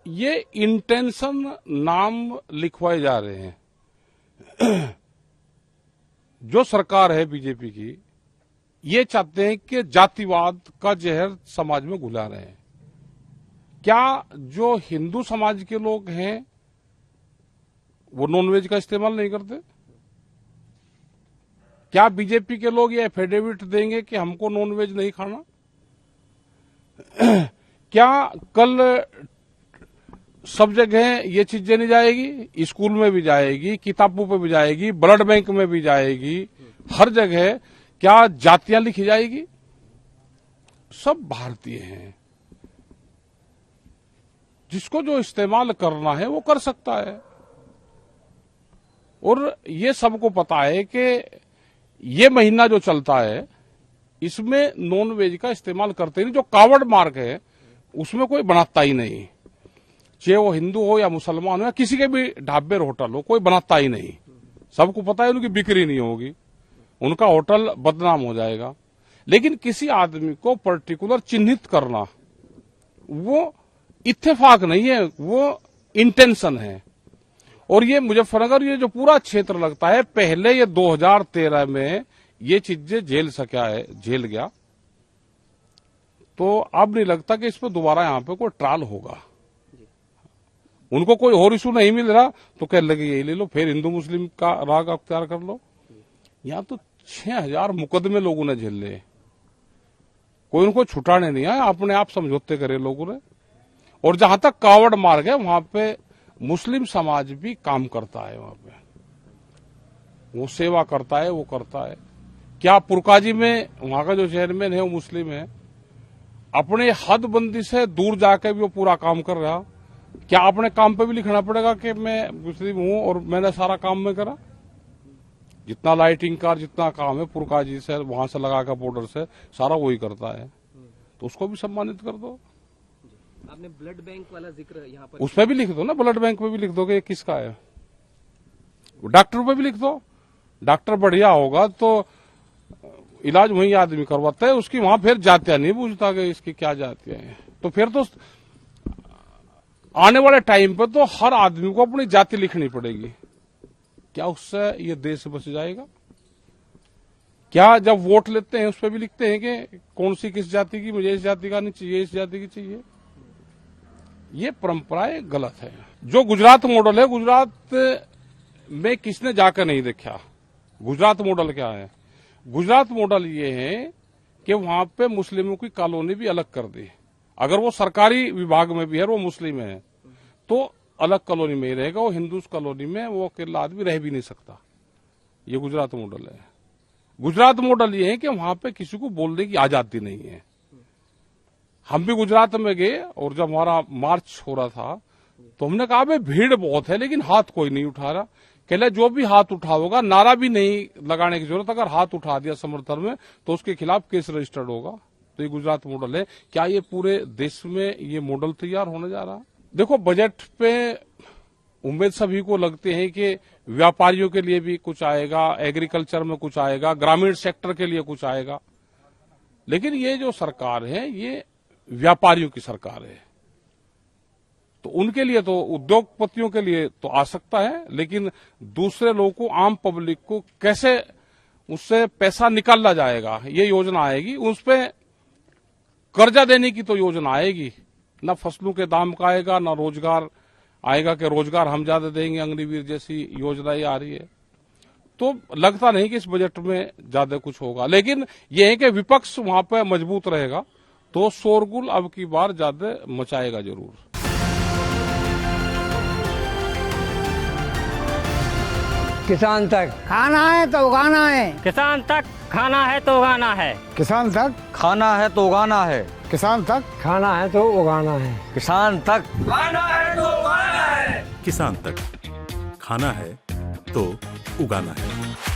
ये इंटेंशन नाम लिखवाए जा रहे हैं। जो सरकार है बीजेपी की, ये चाहते हैं कि जातिवाद का जहर समाज में घुला रहे हैं। क्या जो हिंदू समाज के लोग हैं वो नॉनवेज का इस्तेमाल नहीं करते? क्या बीजेपी के लोग ये एफिडेविट देंगे कि हमको नॉनवेज नहीं खाना? क्या कल सब जगह ये चीजें नहीं जाएगी? स्कूल में भी जाएगी, किताबों पे भी जाएगी, ब्लड बैंक में भी जाएगी, हर जगह क्या जातियां लिखी जाएगी? सब भारतीय हैं। जिसको जो इस्तेमाल करना है वो कर सकता है। और ये सबको पता है कि ये महीना जो चलता है इसमें नॉन वेज का इस्तेमाल करते नहीं। जो कावड़ मार्ग है उसमें कोई बनाता ही नहीं, चाहे वो हिंदू हो या मुसलमान हो या किसी के भी ढाबे होटल हो, कोई बनाता ही नहीं। सबको पता है उनकी बिक्री नहीं होगी, उनका होटल बदनाम हो जाएगा। लेकिन किसी आदमी को पर्टिकुलर चिन्हित करना वो इत्तेफाक नहीं है, वो इंटेंशन है। और ये मुजफ्फरनगर ये जो पूरा क्षेत्र लगता है, पहले ये 2013 में ये चीजें झेल गया, तो अब नहीं लगता कि इस पर दोबारा यहाँ पे कोई ट्रायल होगा। उनको कोई और इशू नहीं मिल रहा तो कह लगे यही ले लो, फिर हिंदू मुस्लिम का राग अख्तियार कर लो। यहाँ तो 6000 मुकदमे लोगों ने झेल लिए, कोई उनको छुटाने नहीं आया, अपने आप समझौते करे लोगों ने। और जहां तक कावड़ मार्ग है वहां पे मुस्लिम समाज भी काम करता है, वहां पे वो सेवा करता है, वो करता है। क्या पुरकाजी में वहां का जो चेयरमैन है वो मुस्लिम है, अपने हदबंदी से दूर जाकर भी वो पूरा काम कर रहा। क्या अपने काम पे भी लिखना पड़ेगा कि मैं मुस्लिम हूं और मैंने सारा काम में करा? जितना लाइटिंग का जितना काम है पुरकाजी से वहां से लगा कर बॉर्डर से सारा वही करता है, तो उसको भी सम्मानित कर दो। आपने ब्लड बैंक वाला जिक्र यहाँ पर उस पर भी लिख दो ना, ब्लड बैंक पे भी लिख दो कि ये किसका है। डॉक्टर पे भी लिख दो, डॉक्टर बढ़िया होगा तो इलाज वही आदमी करवाता है, उसकी वहां फिर जातियां नहीं पूछता कि इसकी क्या जातियां हैं। तो फिर तो आने वाले टाइम पे तो हर आदमी को अपनी जाति लिखनी पड़ेगी। क्या उससे ये देश बच जाएगा? क्या जब वोट लेते हैं उस पर भी लिखते हैं कि कौन सी किस जाति की, मुझे इस जाति का नहीं चाहिए, इस जाति की चाहिए? ये परंपराएं गलत है। जो गुजरात मॉडल है, गुजरात में किसने जाकर नहीं देखा? गुजरात मॉडल क्या है? गुजरात मॉडल ये है कि वहां पे मुस्लिमों की कॉलोनी भी अलग कर दी। अगर वो सरकारी विभाग में भी है और वो मुस्लिम है तो अलग कॉलोनी में ही रहेगा, वो हिंदू कॉलोनी में वो अकेला आदमी रह भी नहीं सकता। ये गुजरात मॉडल है। गुजरात मॉडल ये है कि वहां पे किसी को बोलने की आजादी नहीं है। हम भी गुजरात में गए और जब हमारा मार्च हो रहा था तो हमने कहा भाई भीड़ बहुत है लेकिन हाथ कोई नहीं उठा रहा। कहले जो भी हाथ उठाओगा, नारा भी नहीं लगाने की जरूरत, अगर हाथ उठा दिया समर्थन में तो उसके खिलाफ केस रजिस्टर्ड होगा। तो ये गुजरात मॉडल है। क्या ये पूरे देश में ये मॉडल तैयार होने जा रहा? देखो, बजट पे उम्मीद सभी को लगती है कि व्यापारियों के लिए भी कुछ आएगा, एग्रीकल्चर में कुछ आएगा, ग्रामीण सेक्टर के लिए कुछ आएगा। लेकिन ये जो सरकार है ये व्यापारियों की सरकार है, तो उनके लिए तो, उद्योगपतियों के लिए तो आ सकता है, लेकिन दूसरे लोगों को, आम पब्लिक को कैसे उससे पैसा निकाला जाएगा ये योजना आएगी। उस पर कर्जा देने की तो योजना आएगी, न फसलों के दाम का आएगा, न रोजगार आएगा कि रोजगार हम ज्यादा देंगे, अग्निवीर जैसी योजनाएं आ रही है। तो लगता नहीं कि इस बजट में ज्यादा कुछ होगा। लेकिन यह है कि विपक्ष वहां पर मजबूत रहेगा तो शोरगुल अब की बार ज्यादा मचाएगा जरूर। किसान तक खाना है तो उगाना है, किसान तक खाना है तो उगाना है, किसान तक खाना है तो उगाना है, किसान तक खाना है तो उगाना है, किसान तक खाना है तो उगाना है, किसान तक खाना है तो उगाना है।